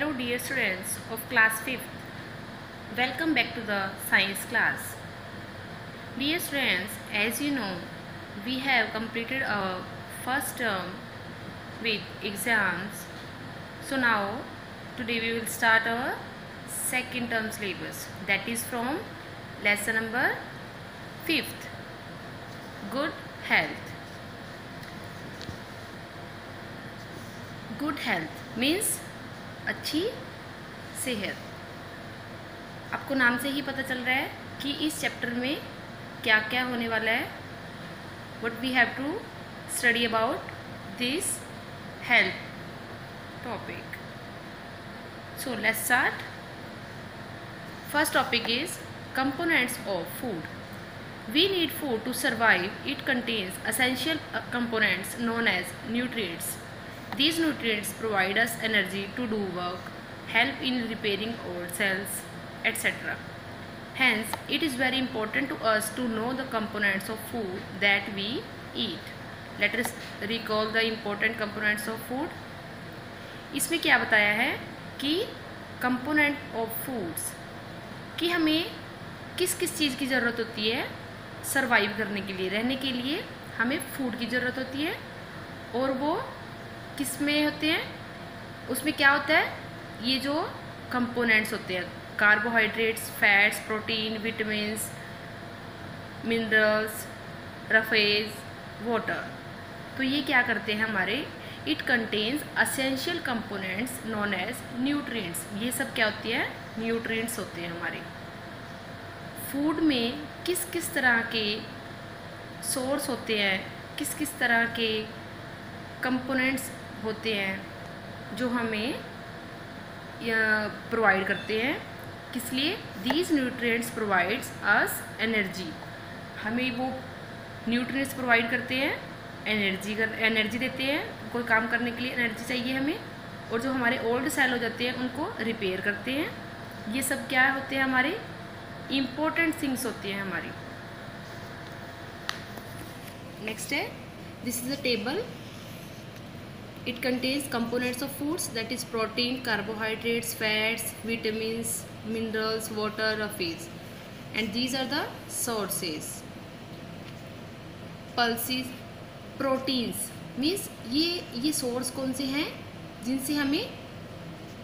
Hello dear students of class 5th. Welcome back to the science class. Dear students, as you know, we have completed our first term with exams. So now today we will start our second term syllabus, that is from lesson number 5th, good health. Good health means अच्छी सेहत. आपको नाम से ही पता चल रहा है कि इस चैप्टर में क्या क्या होने वाला है. What we have to study about this health topic. So let's start. First topic is components of food. We need food to survive. It contains essential components known as nutrients. These nutrients provide us energy to do work, help in repairing old cells, etc. Hence, it is very important to us to know the components of food that we eat. Let us recall the important components of food. इसमें क्या बताया है कि component of foods कि हमें किस किस चीज़ की ज़रूरत होती है सर्वाइव करने के लिए, रहने के लिए हमें फूड की ज़रूरत होती है. और वो किस में होते हैं, उसमें क्या होता है, ये जो कंपोनेंट्स होते हैं carbohydrates, fats, protein, vitamins, minerals, roughage, water. तो ये क्या करते हैं हमारे, it contains essential components known as nutrients. ये सब क्या होती है, न्यूट्रिएंट्स होते हैं हमारे. फूड में किस किस तरह के सोर्स होते हैं, किस किस तरह के कंपोनेंट्स होते हैं जो हमें प्रोवाइड करते हैं. किस लिए, these nutrients provides us energy. हमें वो न्यूट्रिएंट्स प्रोवाइड करते हैं, एनर्जी देते हैं. कोई काम करने के लिए एनर्जी चाहिए हमें. और जो हमारे ओल्ड सेल हो जाते हैं उनको रिपेयर करते हैं. ये सब क्या होते हैं, हमारे इम्पोर्टेंट थिंग्स होती हैं हमारी. नेक्स्ट है, this is a table. It contains components of foods, that is protein, carbohydrates, fats, vitamins, minerals, water, rafes, and these are the sources. Pulses, proteins means ये सोर्स कौन से हैं जिनसे हमें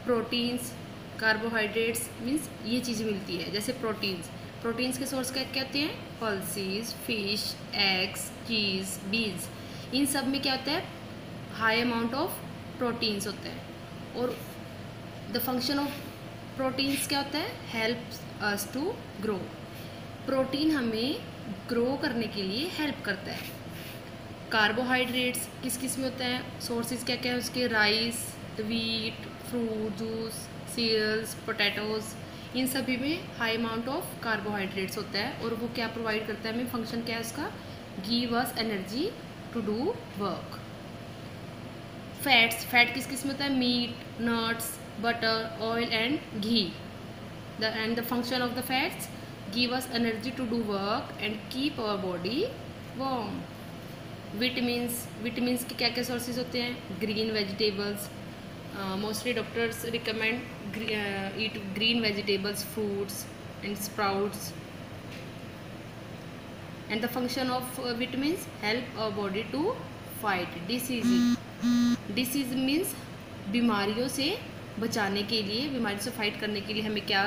प्रोटीन्स, कार्बोहाइड्रेट्स मीन्स ये चीज़ मिलती है. जैसे प्रोटीन्स के सोर्स क्या क्या होते हैं, पल्सेस, फिश, एग्स, चीज़, बीन्स. इन सब में क्या होता है, हाई अमाउंट ऑफ प्रोटीन्स होता है. और द फंक्शन ऑफ प्रोटीन्स क्या होता है, help us to grow. Protein हमें ग्रो करने के लिए हेल्प करता है. कार्बोहाइड्रेट्स किस किस में होता है, सोर्सेज क्या क्या है उसके, rice, wheat, fruit juice, cereals, potatoes. इन सभी में हाई अमाउंट ऑफ कार्बोहाइड्रेट्स होता है. और वो क्या प्रोवाइड करता है हमें, फंक्शन क्या है उसका, give us energy to do work. Fat किस किस में होता है, meat, nuts, butter, oil and ghee. And the function of the fats give us energy to do work and keep our body warm. Vitamins के क्या क्या सोर्सेज होते हैं, green vegetables. Mostly doctors recommend eat green vegetables, fruits and sprouts. And the function of vitamins help our body to fight disease. Disease means बीमारियों से बचाने के लिए, बीमारी से फाइट करने के लिए हमें क्या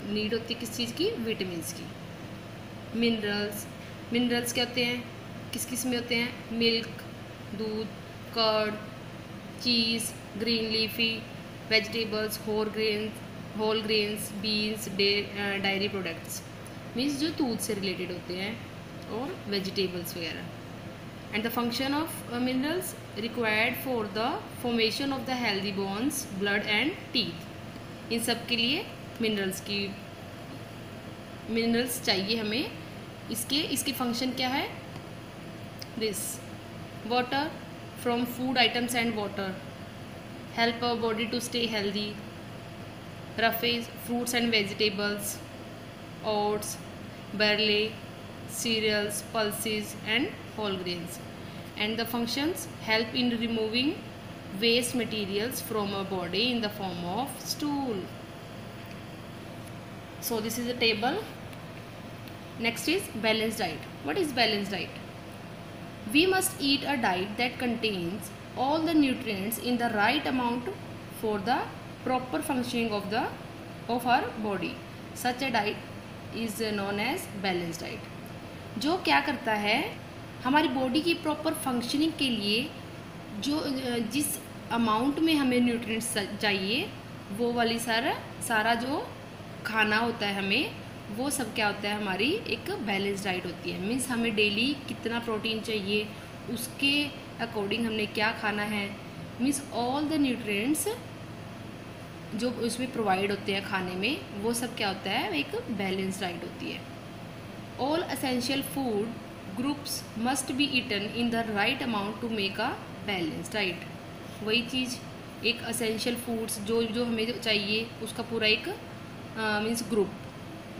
नीड होती है, किस चीज़ की, विटामिन्स की. मिनरल्स क्या होते हैं, किस किस में होते हैं, मिल्क, दूध, curd, cheese, green leafy vegetables, whole grains, beans, dairy products means जो दूध से रिलेटेड होते हैं, और वेजिटेबल्स वगैरह. And the function of minerals required for the formation of the healthy bones, blood and teeth. इन सब के लिए मिनरल्स चाहिए हमें. इसके फंक्शन क्या है, this water from food items and water help our body to stay healthy. Roughage fruits and vegetables, oats, barley, cereals, pulses and whole grains. And the functions help in removing waste materials from our body in the form of stool. So this is a table. Next is balanced diet. What is balanced diet? We must eat a diet that contains all the nutrients in the right amount for the proper functioning of our body. Such a diet is known as balanced diet. जो क्या करता है, हमारी body की proper functioning के लिए जो जिस अमाउंट में हमें न्यूट्रिएंट्स चाहिए वो वाली सारा जो खाना होता है हमें, वो सब क्या होता है, हमारी एक बैलेंस डाइट होती है। मीन्स हमें डेली कितना प्रोटीन चाहिए, उसके अकॉर्डिंग हमने क्या खाना है। मीन्स ऑल द न्यूट्रिएंट्स जो उसमें प्रोवाइड होते हैं खाने में, वो सब क्या होता है, एक बैलेंस डाइट होती है। All essential food groups must be eaten in the right amount to make a balance diet. वही चीज़, एक एसेंशियल फूड्स जो जो हमें चाहिए उसका पूरा एक मीन्स ग्रुप,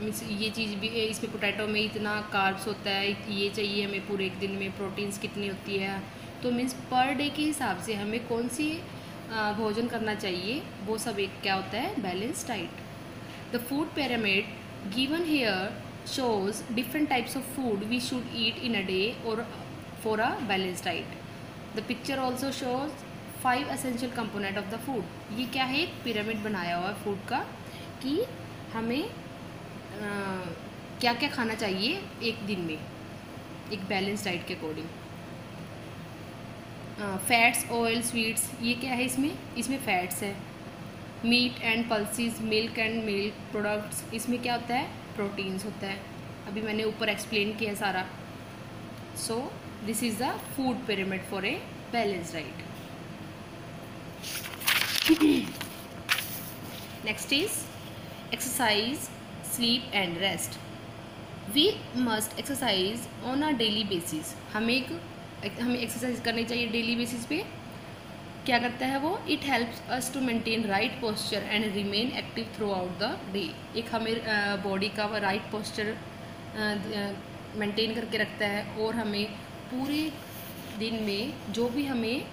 मीन्स ये चीज़ भी, इसमें पोटैटो में इतना कार्ब्स होता है, ये चाहिए हमें पूरे एक दिन में, प्रोटीन्स कितनी होती है, तो मीन्स पर डे के हिसाब से हमें कौन सी भोजन करना चाहिए, वो सब एक क्या होता है, balance diet. The food pyramid given here shows different types of food we should eat in a day or for a balanced diet. The picture also shows 5 essential component of the food. ये क्या है, एक pyramid बनाया हुआ है food का कि हमें क्या क्या खाना चाहिए एक दिन में एक बैलेंस डाइट के अकॉर्डिंग। फैट्स, ऑयल, स्वीट्स, ये क्या है, इसमें फैट्स है। Meat and pulses, milk and milk products, इसमें क्या होता है, प्रोटीन्स होता है। अभी मैंने ऊपर एक्सप्लेन किया सारा। So this is the food pyramid for a balance diet. Next is exercise, sleep and rest. We must exercise on a daily basis. हमें एक्सरसाइज करनी चाहिए डेली बेसिस पे। क्या करता है वो, it helps us to maintain right posture and remain active throughout the day. एक हमें बॉडी का राइट पोस्चर मेंटेन करके रखता है और हमें पूरे दिन में जो भी हमें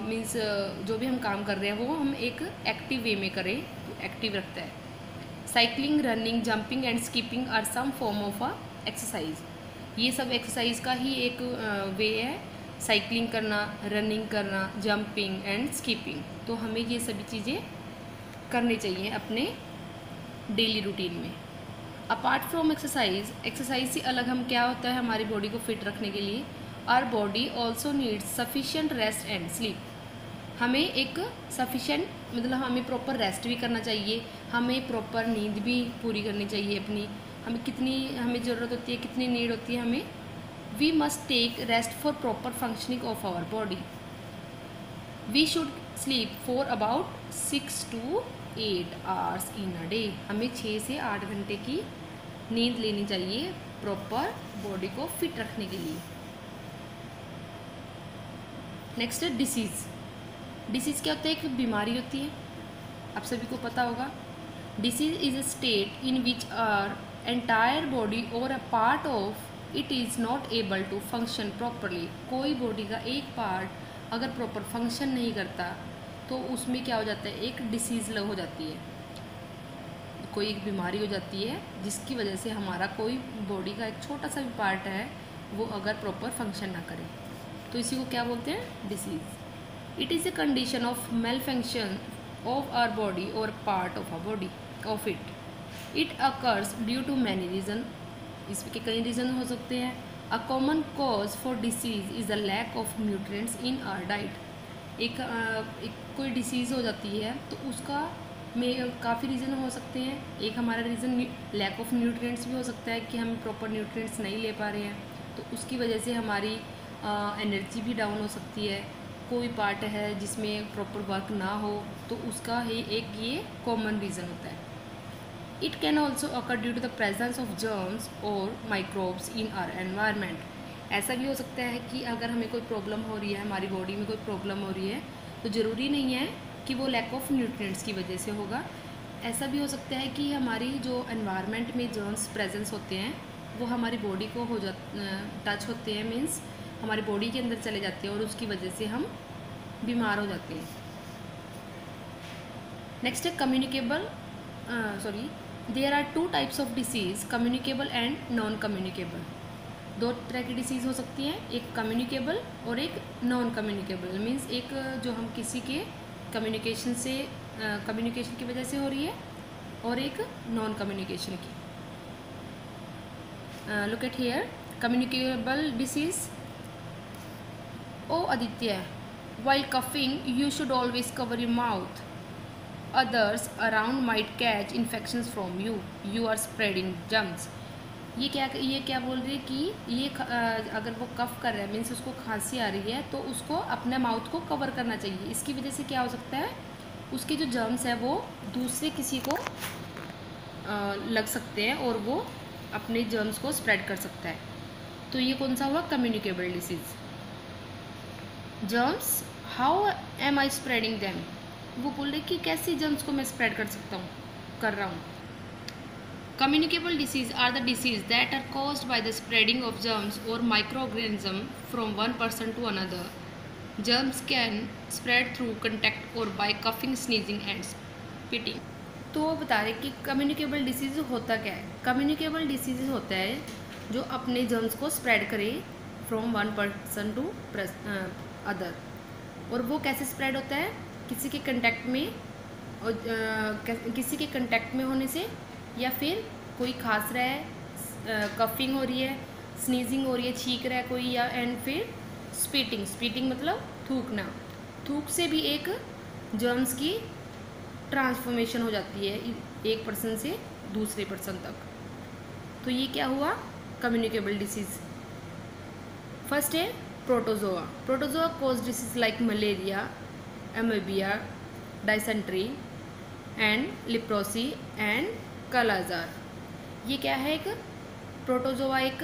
मीन्स जो भी हम काम कर रहे हैं वो हम एक एक्टिव वे में करें, एक्टिव रखता है। Cycling, running, jumping and skipping are some form of a exercise. ये सब एक्सरसाइज का ही एक वे है, साइकिलिंग करना, रनिंग करना, जंपिंग एंड स्कीपिंग। तो हमें ये सभी चीज़ें करनी चाहिए अपने डेली रूटीन में। अपार्ट फ्रॉम एक्सरसाइज से अलग हम क्या होता है हमारी बॉडी को फिट रखने के लिए, our body also needs sufficient rest and sleep. हमें एक सफिशिएंट मतलब हमें प्रॉपर रेस्ट भी करना चाहिए, हमें प्रॉपर नींद भी पूरी करनी चाहिए अपनी। हमें कितनी हमें ज़रूरत होती है, कितनी नीड होती है हमें। We must take rest for proper functioning of our body. We should sleep for about 6 to 8 hours in a day. हमें 6 से 8 घंटे की नींद लेनी चाहिए प्रॉपर बॉडी को फिट रखने के लिए। नेक्स्ट है डिसीज़। डिसीज़ क्या होता है, एक बीमारी होती है, आप सभी को पता होगा। Disease is a state in which are entire body or a part of it is not able to function properly. कोई बॉडी का एक पार्ट अगर प्रॉपर फंक्शन नहीं करता तो उसमें क्या हो जाता है, एक डिसीज़ हो जाती है, कोई एक बीमारी हो जाती है जिसकी वजह से हमारा कोई बॉडी का एक छोटा सा भी पार्ट है वो अगर प्रॉपर फंक्शन ना करे, तो इसी को क्या बोलते हैं, disease. It is a condition of malfunction of our body or part of our body of it. It occurs due to many reason. इसके कई रीज़न हो सकते हैं। A common cause for disease is the lack of nutrients in our diet. एक कोई disease हो जाती है तो उसका में काफ़ी रीज़न हो सकते हैं। एक हमारा रीज़न लैक ऑफ न्यूट्रिएंट्स भी हो सकता है कि हम प्रॉपर न्यूट्रिएंट्स नहीं ले पा रहे हैं, तो उसकी वजह से हमारी एनर्जी भी डाउन हो सकती है। कोई पार्ट है जिसमें प्रॉपर वर्क ना हो तो उसका ही एक ये कॉमन रीज़न होता है। It can also occur due to the presence of germs और माइक्रोब्स इन आवर एनवायरनमेंट। ऐसा भी हो सकता है कि अगर हमें कोई प्रॉब्लम हो रही है, हमारी बॉडी में कोई प्रॉब्लम हो रही है, तो ज़रूरी नहीं है कि वो लैक ऑफ न्यूट्रिएंट्स की वजह से होगा। ऐसा भी हो सकता है कि हमारी जो एनवायरनमेंट में जर्म्स प्रेजेंस होते हैं वो हमारी बॉडी को टच होते हैं, मीन्स हमारी बॉडी के अंदर चले जाते हैं और उसकी वजह से हम बीमार हो जाते हैं। नेक्स्ट है communicable, there are 2 types of disease, communicable and non communicable. 2 तरह की डिसीज़ हो सकती हैं, एक कम्युनिकेबल और एक नॉन कम्युनिकेबल। मीन्स एक जो हम किसी के कम्युनिकेशन की वजह से हो रही है और एक नॉन कम्युनिकेशन की। Look at here, communicable disease. ओ Aditya, while coughing you should always cover your mouth, others around might catch infections from you, you are spreading germs। ये क्या बोल रही है कि ये अगर वो कफ कर रहा है, मीन्स उसको खांसी आ रही है, तो उसको अपने माउथ को कवर करना चाहिए। इसकी वजह से क्या हो सकता है, उसके जो जर्म्स है वो दूसरे किसी को लग सकते हैं और वो अपने जर्म्स को स्प्रेड कर सकता है। तो ये कौन सा हुआ, communicable disease. Germs, how am I spreading them, वो बोल रहे कि कैसे जर्म्स को मैं स्प्रेड कर रहा हूँ। Communicable disease are the disease that are caused by the spreading of germs or microorganism from one person to another. Germs can spread through contact or by coughing, sneezing and spitting. तो वो बता रहे कि communicable disease होता क्या है। Communicable disease होता है जो अपने जर्म्स को स्प्रेड करे from one person to other. और वो कैसे स्प्रेड होता है, किसी के कंटेक्ट में और किसी के कंटेक्ट में होने से, या फिर कोई खांस रहा है, कफिंग हो रही है, स्नीजिंग हो रही है, छींक रहा है कोई, या एंड फिर स्पीटिंग मतलब थूकना। थूक से भी एक जर्म्स की ट्रांसफॉर्मेशन हो जाती है एक पर्सन से दूसरे पर्सन तक। तो ये क्या हुआ, कम्युनिकेबल डिसीज़। फर्स्ट है protozoa. Protozoa cause disease like malaria, amoebiasis, dysentery and leprosy and kala azar. ये क्या है, एक प्रोटोजोआ एक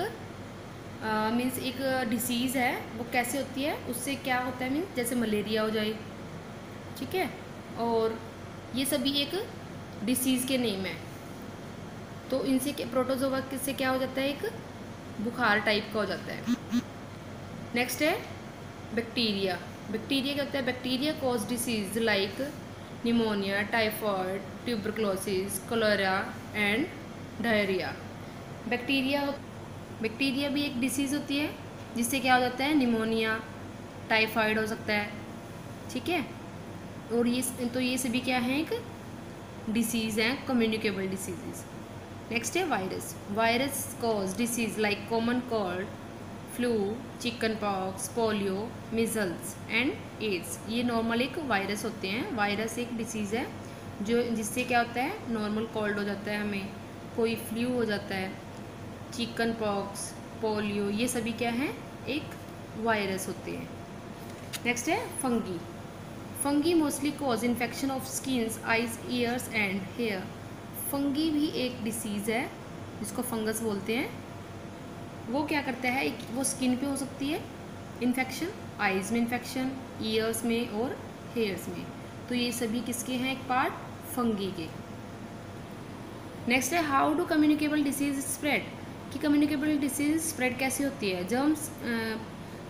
मीन्स एक डिसीज़ है। वो कैसे होती है, उससे क्या होता है, मीन्स जैसे मलेरिया हो जाए, ठीक है, और ये सभी एक डिसीज़ के नेम है। तो इनसे प्रोटोजोआ से क्या हो जाता है, एक बुखार टाइप का हो जाता है। नेक्स्ट है बैक्टीरिया। बैक्टीरिया क्या होता है, bacteria cause disease like pneumonia, typhoid, tuberculosis, cholera and diarrhoea. Bacteria भी एक डिसीज़ होती है जिससे क्या हो जाता है, निमोनिया, टाइफाइड हो सकता है, ठीक है। और ये सभी क्या हैं, एक डिसीज़ हैं, कम्युनिकेबल डिसीजेज। नेक्स्ट है virus. Virus cause disease like common cold, flu, chicken pox, polio, measles and AIDS. ये नॉर्मल एक वायरस होते हैं। वायरस एक डिसीज़ है जिससे क्या होता है, नॉर्मल कोल्ड हो जाता है हमें, कोई फ्लू हो जाता है, चिकन पॉक्स, पोलियो, ये सभी क्या हैं, एक वायरस होते हैं। नेक्स्ट है fungi. Fungi mostly cause infection of skins, eyes, ears and hair. Fungi भी एक डिसीज़ है जिसको फंगस बोलते हैं। वो क्या करता है, वो स्किन पे हो सकती है इन्फेक्शन, आइज़ में इन्फेक्शन, ईयर्स में और हेयर्स में। तो ये सभी किसके हैं, एक पार्ट फंगी के। नेक्स्ट है how do communicable disease spread, कि कम्युनिकेबल डिसीज स्प्रेड कैसे होती है।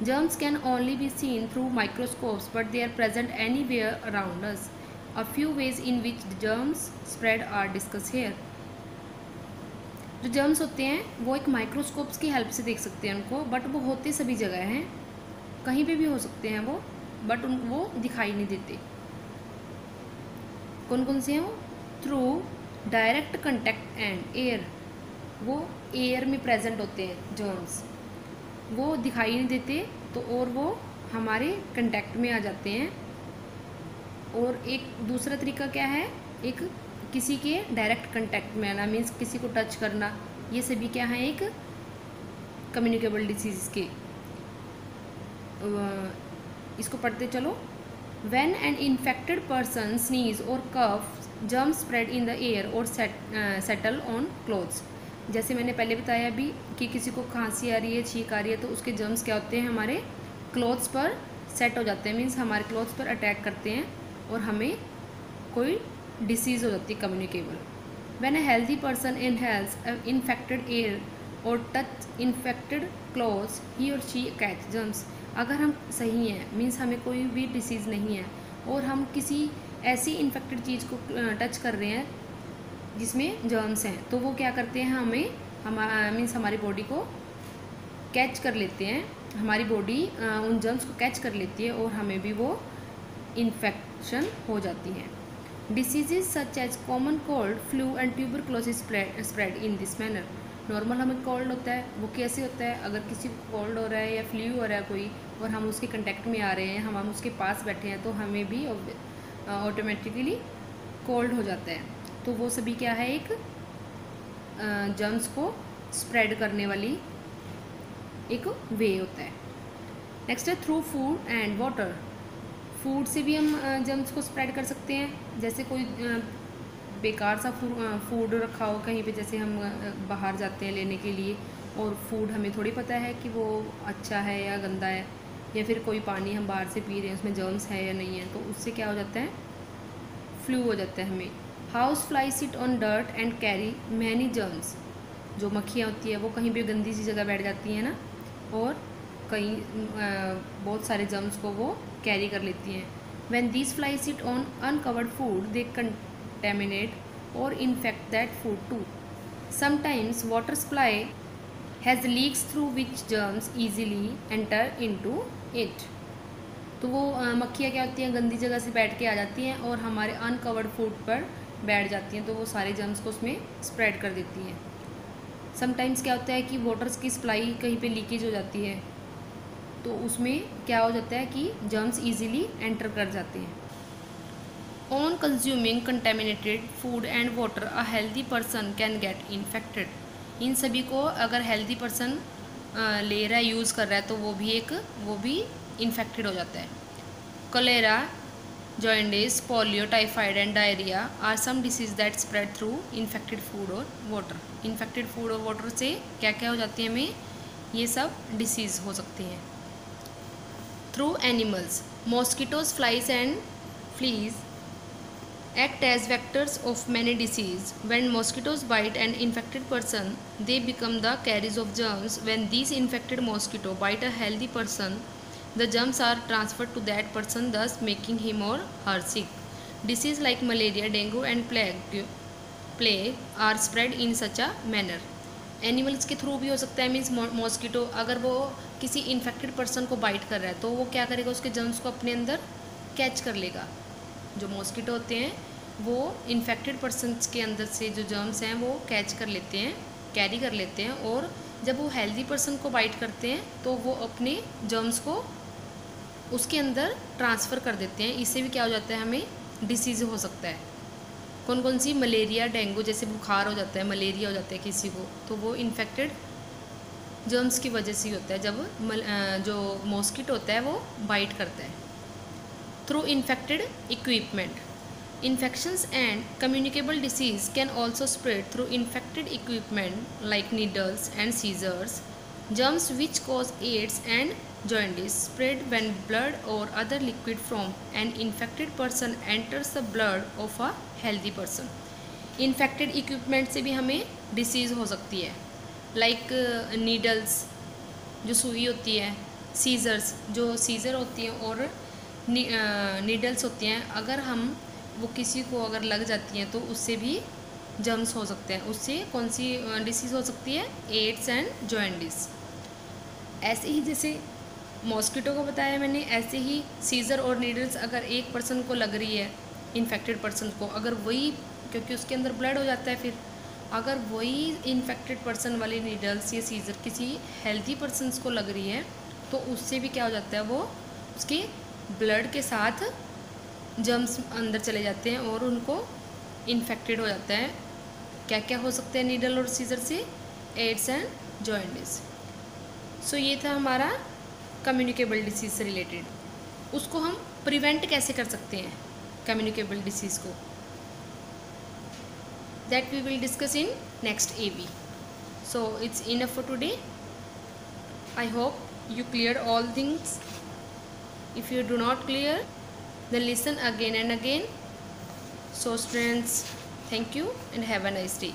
Germs can only be seen through microscopes but they are present anywhere around us. A few ways in which germs spread are discuss here. जो germs होते हैं वो एक microscopes की हेल्प से देख सकते हैं उनको, बट वो होते सभी जगह हैं, कहीं पे भी हो सकते हैं वो, बट वो दिखाई नहीं देते। कौन कौन से हैं वो, through direct contact and air, वो एयर में प्रेजेंट होते हैं जर्म्स, वो दिखाई नहीं देते, तो और वो हमारे कंटेक्ट में आ जाते हैं। और एक दूसरा तरीका क्या है, एक किसी के डायरेक्ट कंटेक्ट में आना, मीन्स किसी को टच करना, ये सभी क्या है, एक कम्युनिकेबल डिसीज़ के। इसको पढ़ते चलो। When an infected person sneeze or cough, germs spread in the air or settle on clothes. जैसे मैंने पहले बताया अभी कि किसी को खांसी आ रही है, छींक आ रही है, तो उसके जर्म्स क्या होते हैं, हमारे क्लोथ्स पर सेट हो जाते हैं, मीन्स हमारे क्लोथ्स पर अटैक करते हैं और हमें कोई डिसीज़ हो जाती है communicable. When a healthy person inhales infected air और टच इन्फेक्टेड क्लोथ्स, ही और शी कैच जर्म्स। अगर हम सही हैं, मीन्स हमें कोई भी डिसीज़ नहीं है, और हम किसी ऐसी इन्फेक्टेड चीज़ को टच कर रहे हैं जिसमें जर्म्स हैं, तो वो क्या करते हैं, मीन्स हमारी बॉडी को कैच कर लेते हैं, हमारी बॉडी उन जर्म्स को कैच कर लेती है और हमें भी वो इन्फेक्शन हो जाती है। Diseases such as common cold, flu and tuberculosis spread in this manner. Normal हमें कोल्ड होता है, वो कैसे होता है, अगर किसी को कोल्ड हो रहा है या फ्लू हो रहा है कोई, और हम उसके कंटेक्ट में आ रहे हैं, हम उसके पास बैठे हैं, तो हमें भी ऑटोमेटिकली कोल्ड हो जाता है। तो वो सभी क्या है, एक जर्म्स को स्प्रेड करने वाली एक वे होता है। नेक्स्ट है through food and water. Food से भी हम जर्म्स को स्प्रेड कर सकते हैं। जैसे कोई बेकार सा फूड रखा हो कहीं पे, जैसे हम बाहर जाते हैं लेने के लिए, और फूड हमें थोड़ी पता है कि वो अच्छा है या गंदा है, या फिर कोई पानी हम बाहर से पी रहे हैं उसमें जर्म्स है या नहीं है, तो उससे क्या हो जाता है, फ्लू हो जाता है हमें। House fly sit on dirt and carry many germs. जो मक्खियाँ होती है वो कहीं भी गंदी सी जगह बैठ जाती हैं ना, और कहीं बहुत सारे जर्म्स को वो कैरी कर लेती हैं। When these fly sit on uncovered food they contaminate or infect that food too. Sometimes water supply has leaks through which germs easily enter into it. तो वो मक्खियाँ क्या होती हैं, गंदी जगह से बैठ के आ जाती हैं और हमारे अनकवर्ड फूड पर बैठ जाती हैं, तो वो सारे जर्म्स को उसमें स्प्रेड कर देती हैं। समटाइम्स क्या होता है कि वाटर्स की सप्लाई कहीं पे लीकेज हो जाती है, तो उसमें क्या हो जाता है कि जर्म्स इजीली एंटर कर जाते हैं। On consuming contaminated food and water a healthy person can get infected. इन सभी को अगर हेल्दी पर्सन ले रहा है, यूज़ कर रहा है, तो वो भी इन्फेक्टेड हो जाता है। Cholera, jaundice, polio, typhoid and diarrhoea are some disease that spread through infected food और वाटर। इन्फेक्टेड फूड और वाटर से क्या क्या हो जाती है, हमें ये सब डिसीज़ हो सकती हैं। Through animals, mosquitoes, flies and fleas act as vectors of many disease. When mosquitoes bite an infected person, they become the carriers of germs. When these infected mosquito bite a healthy person, the germs are transferred to that person, thus making him or her sick. Disease like malaria, dengue and plague are spread in such a manner. Animals के through भी हो सकता है, means mosquito अगर वो किसी infected person को bite कर रहा है, तो वो क्या करेगा, उसके जर्म्स को अपने अंदर कैच कर लेगा। जो मॉस्किटो होते हैं वो इन्फेक्टेड पर्सनस के अंदर से जो जर्म्स हैं वो कैच कर लेते हैं, कैरी कर लेते हैं, और जब वो हेल्दी पर्सन को बाइट करते हैं तो वो अपने जर्म्स को उसके अंदर ट्रांसफ़र कर देते हैं। इससे भी क्या हो जाता है, हमें डिसीज़ हो सकता है। कौन कौन सी, मलेरिया, डेंगू, जैसे बुखार हो जाता है, मलेरिया हो जाता है किसी को, तो वो इन्फेक्टेड जर्म्स की वजह से ही होता है, जब जो मॉस्किटो होता है वो बाइट करता है। Through infected equipment, infections and communicable disease can also spread through infected equipment like needles and scissors. Germs which cause AIDS and jaundice spread when blood or other liquid from an infected person enters the blood of a healthy person. Infected equipment से भी हमें disease हो सकती है, like needles जो सुई होती है, scissors जो सीजर होती है, और needles होती हैं, अगर हम वो किसी को अगर लग जाती हैं तो उससे भी जर्म्स हो सकते हैं। उससे कौन सी डिसीज़ हो सकती है, एड्स एंड जॉइंडिस। ऐसे ही जैसे मॉस्किटो को बताया मैंने, ऐसे ही सीजर और नीडल्स अगर एक पर्सन को लग रही है, इन्फेक्टेड पर्सन को, अगर वही, क्योंकि उसके अंदर ब्लड हो जाता है, फिर अगर वही इन्फेक्टेड पर्सन वाली नीडल्स या सीजर किसी हेल्दी पर्सनस को लग रही है, तो उससे भी क्या हो जाता है, वो उसके ब्लड के साथ जर्म्स अंदर चले जाते हैं और उनको इन्फेक्टेड हो जाता है। क्या क्या हो सकते हैं नीडल और सीजर से, एड्स एंड जॉइंडिस। सो ये था हमारा कम्युनिकेबल डिसीज़ से रिलेटेड। उसको हम प्रिवेंट कैसे कर सकते हैं कम्युनिकेबल डिसीज़ को, that we will discuss in next AB. So it's enough for today. I hope you cleared all things. If you do not clear, then listen again and again. So students, thank you and have a nice day.